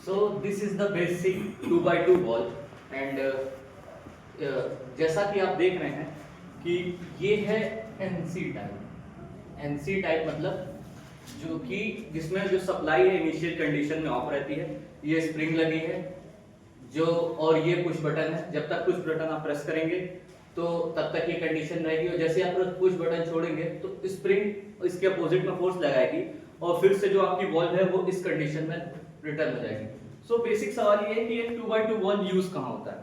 So this is the basic 2x2 wall and जैसा कि आप देख रहे हैं कि ये है एनसी टाइप। एनसी टाइप मतलब जो कि जिसमें जो सप्लाई है इनिशियल कंडीशन में ऑफ रहती है, ये स्प्रिंग लगी है जो, और ये पुश बटन है। जब तक पुश बटन आप प्रेस करेंगे तो तब तक ये कंडीशन रहेगी, और जैसे आप पुश बटन छोड़ेंगे तो स्प्रिंग इसके अपोजिट में फोर्स लगाएगी और फिर से जो आपकी वॉल्व है वो इस कंडीशन में रिटर्न हो जाएगी। सो बेसिक सवाल ये है कि ये 2x2 वॉल्व यूज कहाँ होता है।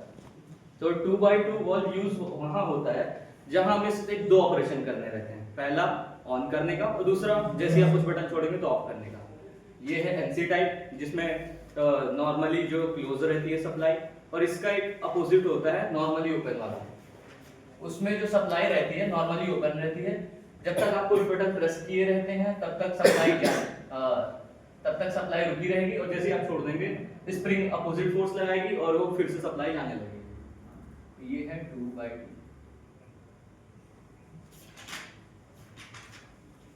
तो 2x2 वॉल्व यूज वहां होता है जहां हमें सिर्फ दो ऑपरेशन करने रहते हैं, पहला ऑन करने का और दूसरा जैसे आप पुश बटन छोड़ेंगे तो ऑफ करने का। ये है एनसी टाइप जिसमें नॉर्मली जो क्लोज रहती है सप्लाई, और इसका एक अपोजिट होता है नॉर्मली ओपन वाला। उसमें जो सप्लाई रहती है नॉर्मली ओपन रहती है, जब तक आप पुश बटन प्रेस किए रहते हैं तब तक सप्लाई रुकी रहेगी, और जैसे आप छोड़ देंगे स्प्रिंग अपोजिट फोर्स लगाएगी और वो फिर से सप्लाई जाने लगेगी। ये है 2x2।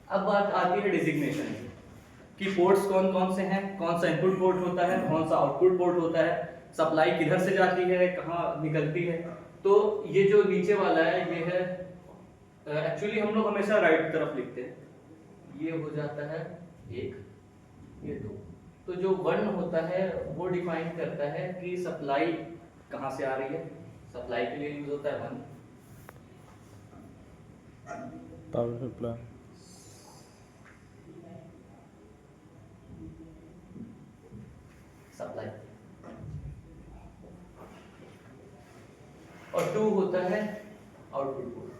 अब बात आती है डिजिग्नेशन की कि पोर्ट्स कौन कौन से हैं, कौन सा इनपुट पोर्ट होता है, कौन सा आउटपुट पोर्ट होता है, सप्लाई किधर से जाती है, कहाँ निकलती है। तो ये जो नीचे वाला है ये है, एक्चुअली हम लोग हमेशा राइट तरफ लिखते हैं, ये हो जाता है एक, ये दो। तो जो 1 होता है वो डिफाइन करता है कि सप्लाई कहाँ से आ रही है, सप्लाई के लिए यूज होता है 1। पावर सप्लाई, सप्लाई, और 2 होता है आउटपुट पोर्ट,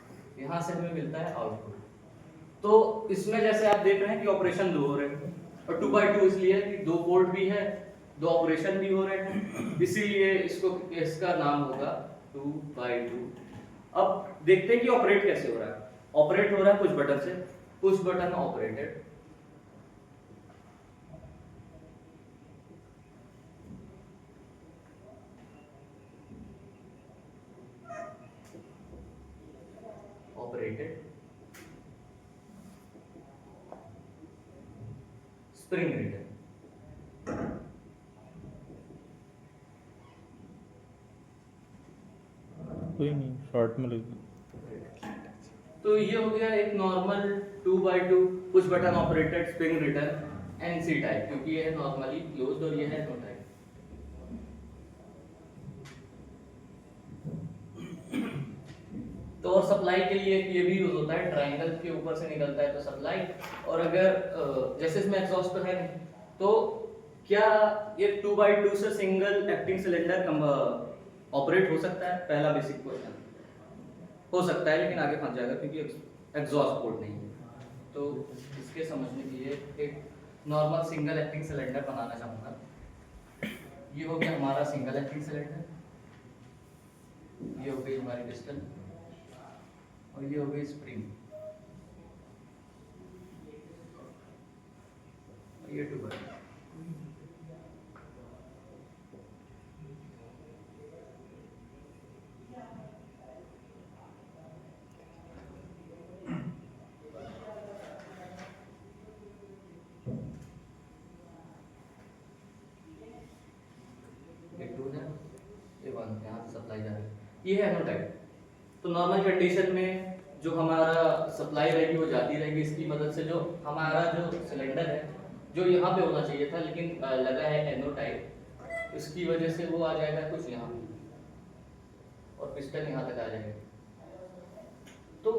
यहां से हमें मिलता है आउटपुट। तो इसमें जैसे आप देख रहे हैं कि ऑपरेशन दो हो रहे हैं, और 2x2 इसलिए है कि दो पोर्ट भी है, दो ऑपरेशन भी हो रहे हैं, इसीलिए इसका नाम होगा 2x2। अब देखते हैं कि ऑपरेट कैसे हो रहा है। ऑपरेट हो रहा है पुश बटन से, push button operated. Operated spring return. कोई नहीं शॉर्ट में लिख दो। तो ये हो गया एक normal 2x2 push button operated spring return NC type, क्योंकि ये है नॉर्मली क्लोज्ड और ये है नो टाइप। तो और सप्लाई के लिए ये भी यूज होता है, ट्रायंगल के ऊपर से निकलता है तो सप्लाई। और अगर जैसे इसमें एग्जॉस्ट तो है नहीं, तो क्या ये 2x2 से सिंगल एक्टिंग सिलेंडर ऑपरेट हो सकता है? पहला बेसिक क्वेश्चन। हो सकता है, लेकिन आगे फंस जाएगा क्योंकि एग्जॉस्ट पोर्ट नहीं है। तो इसके समझने के लिए एक नॉर्मल सिंगल एक्टिंग सिलेंडर बनाना चाहूँगा। ये हो गया हमारा सिंगल एक्टिंग सिलेंडर, ये हो गई हमारी पिस्टन, और ये हो गई स्प्रिंग, और ये 2x2। सप्लाई जा रही है, ये है नो टाइप। तो नॉर्मल कंडीशन में जो हमारा सप्लाई रहेगी वो जाती रहेगी, इसकी मदद से जो हमारा जो सिलेंडर है जो यहाँ पे होना चाहिए था लेकिन लगा है एनो टाइप, इसकी वजह से वो आ जाएगा कुछ यहाँ और पिस्टन यहाँ तक आ जाएगा। तो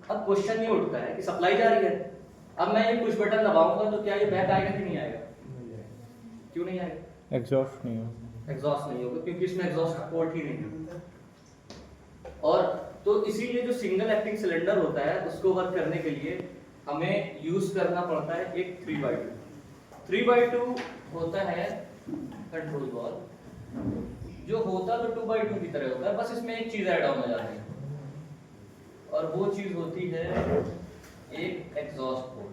अब क्वेश्चन ये उठता है कि सप्लाई जा रही है, अब मैं ये पुश बटन दबाऊंगा तो क्या ये बैक आएगा कि नहीं आएगा? क्यों नहीं आएगा? एग्जॉस्ट नहीं हो, एग्जॉस्ट नहीं होगा क्योंकि इसमें एग्जॉस्ट का पोर्ट ही नहीं है। और तो इसीलिए जो सिंगल एक्टिंग सिलेंडर होता है उसको वर्क करने के लिए हमें यूज करना पड़ता है एक 3x2। 3x2 होता है कंट्रोल वॉल्व, जो होता तो 2x2 की तरह होता है, बस इसमें एक चीज ऐड ऑन हो जाती है, और वो चीज होती है एक एग्जॉस्ट पोर्ट।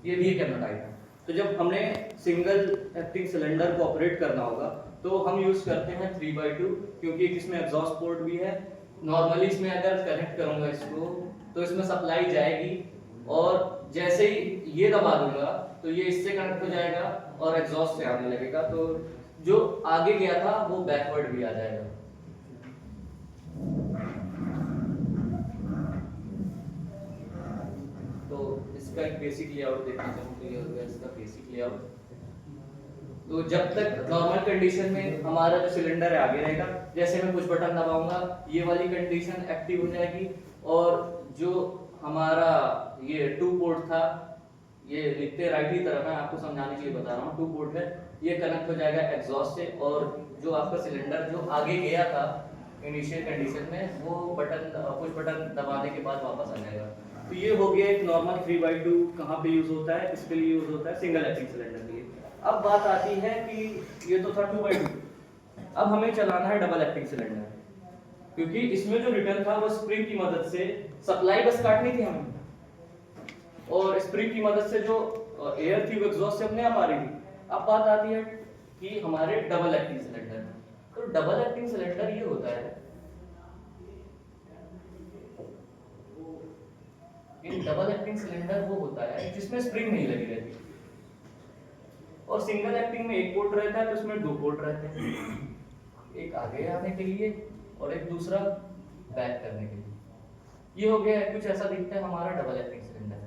ये भी एक एनो टाइप है। तो जब हमने सिंगल एक्टिंग सिलेंडर को ऑपरेट करना होगा तो हम यूज करते हैं 3/2, क्योंकि इसमें एग्जॉस्ट पोर्ट भी है। नॉर्मली इसमें अगर कनेक्ट करूंगा इसको तो इसमें सप्लाई जाएगी, और जैसे ही ये दबा दूंगा तो ये इससे कनेक्ट हो जाएगा और एग्जॉस्ट से आने लगेगा, तो जो आगे गया था वो बैकवर्ड भी आ जाएगा। तो इसका एक बेसिक लेआउट देखना चाहूँ तो ये हो गया इसका बेसिक लेआउट। तो जब तक नॉर्मल कंडीशन में हमारा जो सिलेंडर है आगे रहेगा, जैसे मैं कुछ बटन दबाऊंगा ये वाली कंडीशन एक्टिव हो जाएगी, और जो हमारा ये 2 पोर्ट था, ये लिखते राइट ही तरफ है, आपको समझाने के लिए बता रहा हूँ, 2 पोर्ट है, ये कनेक्ट हो जाएगा एग्जॉस्ट से, और जो आपका सिलेंडर जो आगे गया था इनिशियल कंडीशन में वो बटन कुछ बटन दबाने के बाद वापस आ जाएगा। तो ये हो गया एक नॉर्मल 3/2 कहाँ पे यूज होता है, इसके लिए यूज होता है सिंगल एक्टिंग सिलेंडर के लिए। अब बात आती है कि ये तो था 2/2, अब हमें चलाना है डबल एक्टिंग सिलेंडर, क्योंकि इसमें जो रिटर्न था वो स्प्रिंग की मदद से सप्लाई बस काटनी थी हमें, और स्प्रिंग की मदद से जो एयर थी वो एग्जॉस्ट से अपने आप आ रही थी। अब बात आती है कि हमारे डबल एक्टिंग सिलेंडर, तो डबल एक्टिंग सिलेंडर ये होता है, एक डबल एक्टिंग सिलेंडर वो होता है जिसमें स्प्रिंग नहीं लगी रहती, और सिंगल एक्टिंग में एक पोर्ट रहता है तो इसमें 2 पोर्ट रहते हैं, एक आगे आने के लिए और एक दूसरा बैक करने के लिए। ये हो गया कुछ ऐसा दिखता है हमारा डबल एक्टिंग सिलेंडर।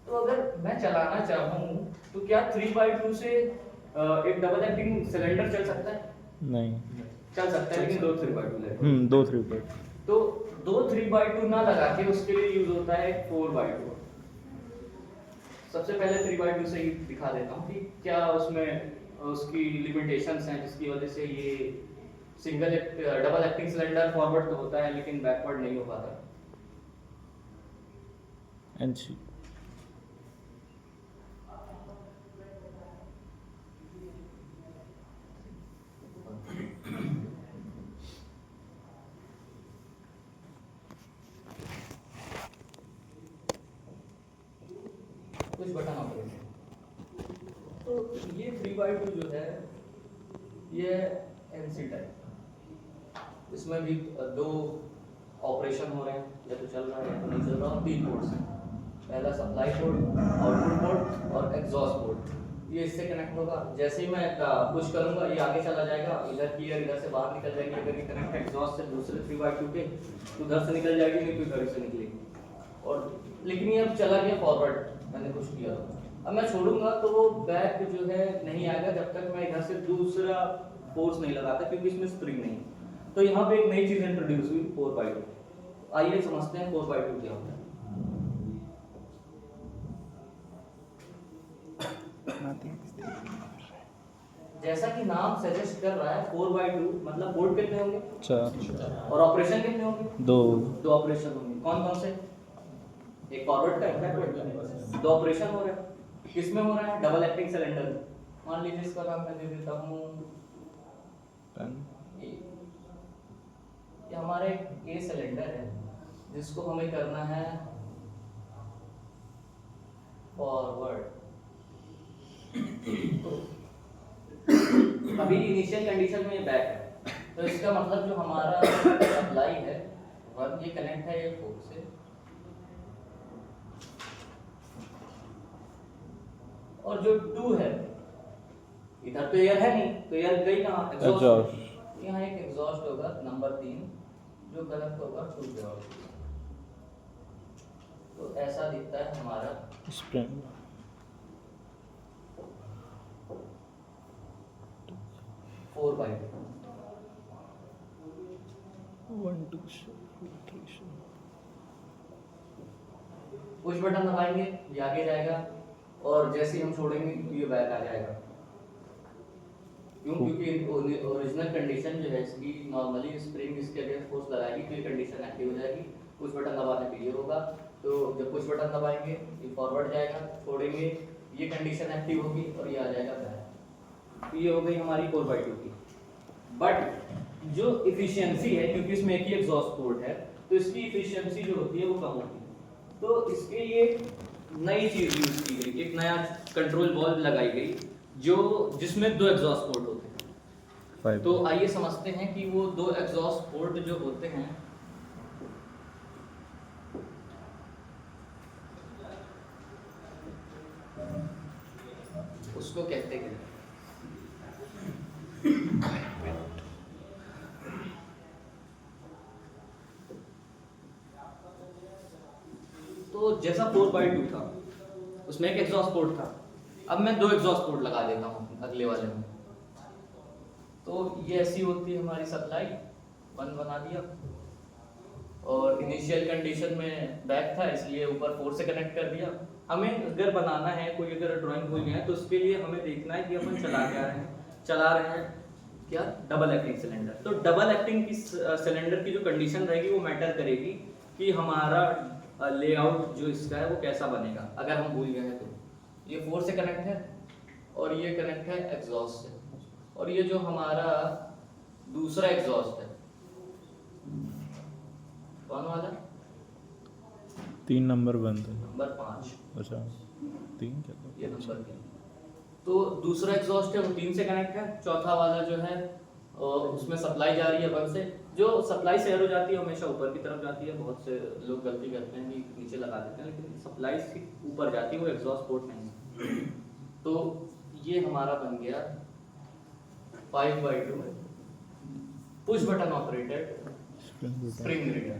तो अगर मैं चलाना चाहूँ तो क्या 3/2 से एक डबल एक्टिंग सिलेंडर चल सकता है? नहीं चल सकता है, लेकिन 2 3/2 लगेगा। 2 3/2। तो 2 3/2 ना लगा के उसके लिए यूज होता है 4/2। सबसे पहले 3/2 से ही दिखा देता हूँ कि क्या उसमें उसकी लिमिटेशंस हैं जिसकी वजह से ये डबल एक्टिंग सिलेंडर फॉरवर्ड तो होता है लेकिन बैकवर्ड नहीं हो पाता। NC कुछ बटन ऑपरेशन। तो ये 3/2 जो है ये NC टाइप, इसमें भी 2 ऑपरेशन हो रहे हैं, या तो चल रहा है या तो नहीं चल रहा, और 3 पोर्ट्स हैं, पहला सप्लाई पोर्ट, आउटपुट पोर्ट और एग्जॉस्ट पोर्ट। ये इससे कनेक्ट होगा, जैसे ही मैं पुश करूंगा ये आगे चला जाएगा, इधर की एयर इधर से बाहर निकल जाएगी, अगर ये कनेक्ट एग्जॉस्ट से दूसरे 3/2 के तो उधर से निकल जाएगी, नहीं तो इधर से निकलेगी। और लेकिन ये अब चला गया फॉरवर्ड, मैंने कुछ किया, अब मैं छोड़ूंगा तो वो बैक जो है नहीं आएगा जब तक मैं इधर से दूसरा फोर्स नहीं लगाता, क्योंकि इसमें स्प्रिंग नहीं है। तो यहाँ पे एक नई चीज इंट्रोड्यूस हुई 4/2। आइए समझते हैं 4/2 क्या होता है। जैसा कि नाम सजेस्ट कर रहा है 4/2 मतलब बोर्ड कितने होंगे? 4 और ऑपरेशन कितने होंगे? 2 ऑपरेशन होंगे। कौन कौन से? एक फॉरवर्ड का, एक बैकवर्ड का। 2 ऑपरेशन हो रहे हैं। किसमें हो रहा है? Double acting cylinder. मान लीजिए इसका नाम मैं दे देता हूँ ये हमारे ए सिलेंडर है जिसको हमें करना है फॉरवर्ड। अभी इनिशियल कंडीशन में ये बैक है, तो इसका मतलब जो हमारा सप्लाई है ये कनेक्ट है ये फोर्स से, और जो 2 है इधर तो एयर है नहीं, तो एयर गई कहाँ? एग्जॉस्ट। यहाँ एक एग्जॉस्ट होगा नंबर 3 जो कनेक्ट होगा 2 के और। तो ऐसा दिखता है हमारा स्प्रिंग 4/2। 1 2 3 पुश बटन दबाएंगे ये आगे जाएगा, और जैसे ही हम छोड़ेंगे तो ये बैक आ जाएगा। क्यों? क्योंकि ओरिजिनल कंडीशन जो है इसकी नॉर्मली स्प्रिंग इसके अगेंस्ट फोर्स लगाएगी तो ये कंडीशन एक्टिव हो जाएगी। पुश बटन दबाने पे ये होगा, तो जब पुश बटन दबाएंगे ये फॉरवर्ड जाएगा, छोड़ेंगे ये कंडीशन एक्टिव होगी और ये आ जाएगा बैक। तो ये हो गई हमारी 4/2 की। बट जो इफिशियंसी है, क्योंकि इसमें एक ही एग्जॉस्ट पोर्ट है तो इसकी इफिशियंसी जो होती है वो कम होती है। तो इसके लिए नई चीज यूज की गई, एक नया कंट्रोल वॉल्व लगाई गई जो जिसमें दो एग्जॉस्ट पोर्ट होते हैं। तो आइए समझते हैं कि वो दो एग्जॉस्ट पोर्ट जो होते हैं उसको कहते हैं। तो जैसा 4x2 था उसमें एक एग्जॉस्ट पोर्ट था, अब मैं दो एग्जॉस्ट पोर्ट लगा देता हूँ अगले वाले में। तो ये ऐसी होती है हमारी सप्लाई, वन बना दिया और इनिशियल कंडीशन में बैक था इसलिए ऊपर 4 से कनेक्ट कर दिया। हमें अगर बनाना है, कोई अगर ड्राइंग हुई है तो उसके लिए हमें देखना है कि अपन चला रहे हैं क्या, डबल एक्टिंग सिलेंडर। तो डबल एक्टिंग की सिलेंडर की जो कंडीशन रहेगी वो मैटर करेगी कि हमारा लेआउट जो इसका है वो कैसा बनेगा। अगर हम भूल गए हैं तो ये 4 से कनेक्ट है और ये कनेक्ट है एग्जॉस्ट से, और ये जो हमारा दूसरा एग्जॉस्ट है कौन वाला, 3 नंबर बंद है। नंबर 5। अच्छा 3 क्या था? ये नंबर 3। तो दूसरा एग्जॉस्ट है वो 3 से कनेक्ट है, चौथा वाला जो है उसमें सप्लाई जा रही है 1 से। जो सप्लाई से एरो जाती है हमेशा ऊपर की तरफ जाती है, बहुत से लोग गलती करते हैं कि नीचे लगा देते हैं, लेकिन सप्लाई से ऊपर जाती है, वो एग्जॉस्ट पोर्ट नहीं है। तो ये हमारा बन गया 5x2 push button operated spring reader.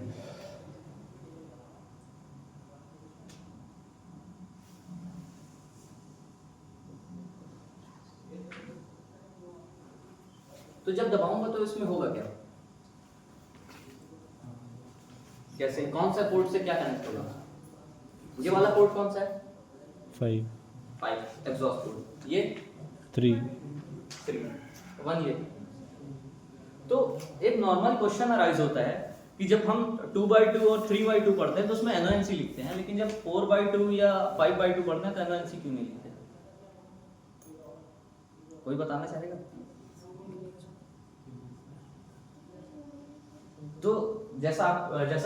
तो जब दबाऊंगा तो इसमें होगा क्या, कैसे, कौन सा पोर्ट से क्या कनेक्ट होगा? ये वाला पोर्ट कौन सा है? 5 एग्जॉस्ट पोर्ट, ये 3 1 ये। तो एक नॉर्मल क्वेश्चन अराइज होता है कि जब हम 2x2 और 3x2 पढ़ते हैं तो उसमें NONC लिखते हैं, लेकिन जब 4x2 या 5x2 पढ़ते हैं तो NONC क्यों नहीं लिखते? कोई बताना चाहेगा? तो जैसा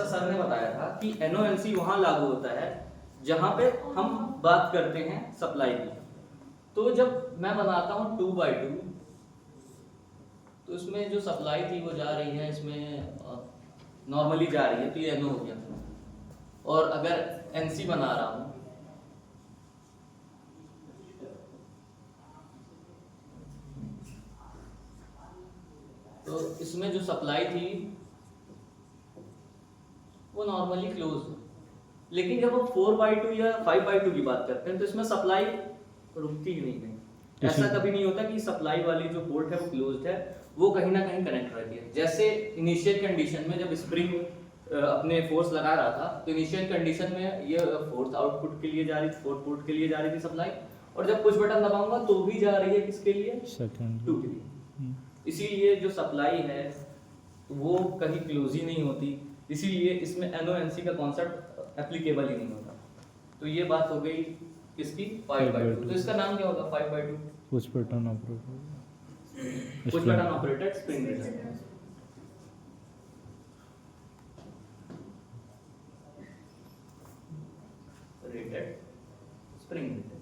सर ने बताया था कि NONC वहां लागू होता है जहां पे हम बात करते हैं सप्लाई की। तो जब मैं बनाता हूं 2x2 तो इसमें जो सप्लाई थी वो जा रही है, इसमें नॉर्मली जा रही है, तो ये NO हो गया। और अगर NC बना रहा हूं तो इसमें जो सप्लाई थी वो नॉर्मली क्लोज है, लेकिन जब हम 4x2 या 5x2 की बात करते हैं तो इसमें सप्लाई रुकती ही नहीं है। ऐसा कभी नहीं होता कि सप्लाई वाली जो पोर्ट है वो क्लोज्ड है, वो कहीं ना कहीं कनेक्ट रहती है। जैसे इनिशियल कंडीशन में जब स्प्रिंग अपने फोर्स लगा रहा था तो इनिशियल कंडीशन में ये फोर्स आउटपुट के लिए जा रही थी, 4 पोर्ट के लिए जा रही थी सप्लाई, और जब पुश बटन दबाऊंगा तो भी जा रही है किसके लिए, सेकंड 2 के लिए। इसीलिए जो सप्लाई है वो कहीं क्लोज ही नहीं होती, इसीलिए इसमें NONC का कॉन्सेप्ट एप्लीकेबल ही नहीं होता। तो ये बात हो गई किसकी, 5x2। तो इसका नाम क्या होगा 5x2? Push button operator, push button operated spring reader. Rated spring reader.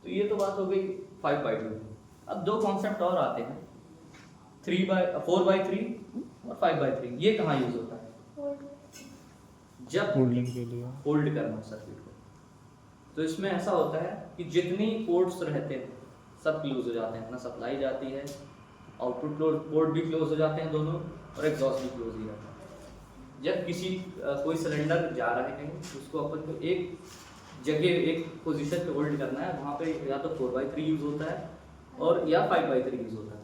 तो ये तो बात हो गई 5x2। अब दो कॉन्सेप्ट और आते हैं, 4x3 और 5x3। ये कहाँ यूज होता है? जब होल्डिंग के लिए, होल्ड करना सर्किट को। तो इसमें ऐसा होता है कि जितनी पोर्ट्स रहते हैं सब क्लोज हो जाते हैं, ना सप्लाई जाती है, आउटपुट पोर्ट भी क्लोज हो जाते हैं दोनों, और एग्जॉस्ट भी क्लोज ही रहता है। जब कोई सिलेंडर जा रहा है कहीं, उसको अपन को एक जगह, एक पोजीशन पे होल्ड करना है, वहाँ पे या तो 4x3 यूज होता है और या 5x3 यूज होता है।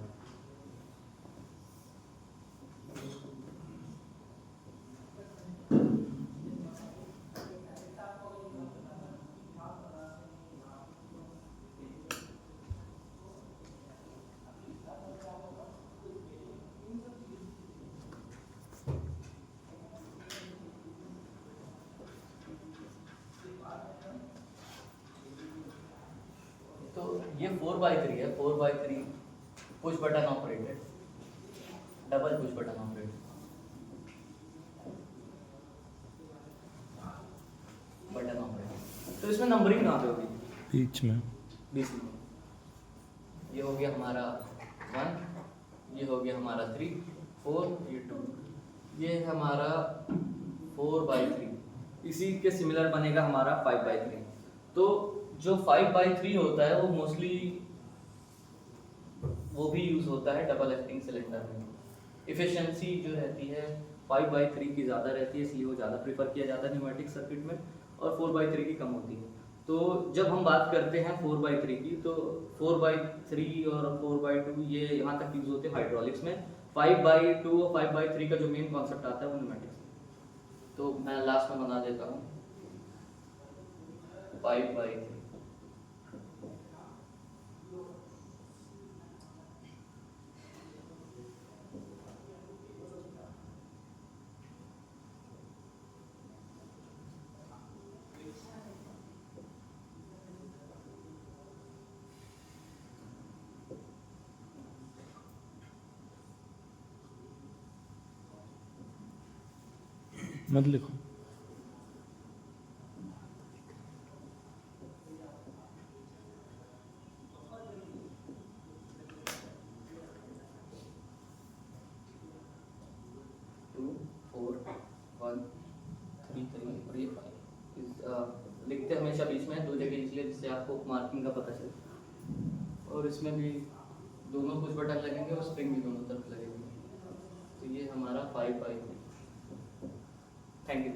तो ये 4x3 है, 4x3 push button operated, double push button operated. तो इसमें नंबरिंग कहाँ पे होगी? बीच में। बीच में। ये हो गया हमारा 1, ये हो गया हमारा 3, 4, ये 2, ये है हमारा 4/3। इसी के सिमिलर बनेगा हमारा 5/3। तो जो 5/3 होता है वो मोस्टली वो भी यूज़ होता है डबल एक्टिंग सिलेंडर में। इफ़िशियंसी जो रहती है 5/3 की ज़्यादा रहती है, इसलिए वो ज़्यादा प्रेफर किया जाता है न्यूमेटिक सर्किट में, और 4/3 की कम होती है। तो जब हम बात करते हैं 4/3 की, तो 4/3 और 4/2 ये यहाँ तक यूज़ होते हैं हाइड्रोलिक्स में। 5/2 और 5/3 का जो मेन कॉन्सेप्ट आता है वो न्यूमेटिक्स में। तो मैं लास्ट में बना देता हूँ 5/3। मत लिखो। लिखते हमेशा बीच में 2 जगह इसलिए जिससे आपको मार्किंग का पता चले। और इसमें भी दोनों कुछ बटन लगेंगे और स्प्रिंग भी दोनों तरफ लगेंगे। तो ये हमारा 5/3। Thank you.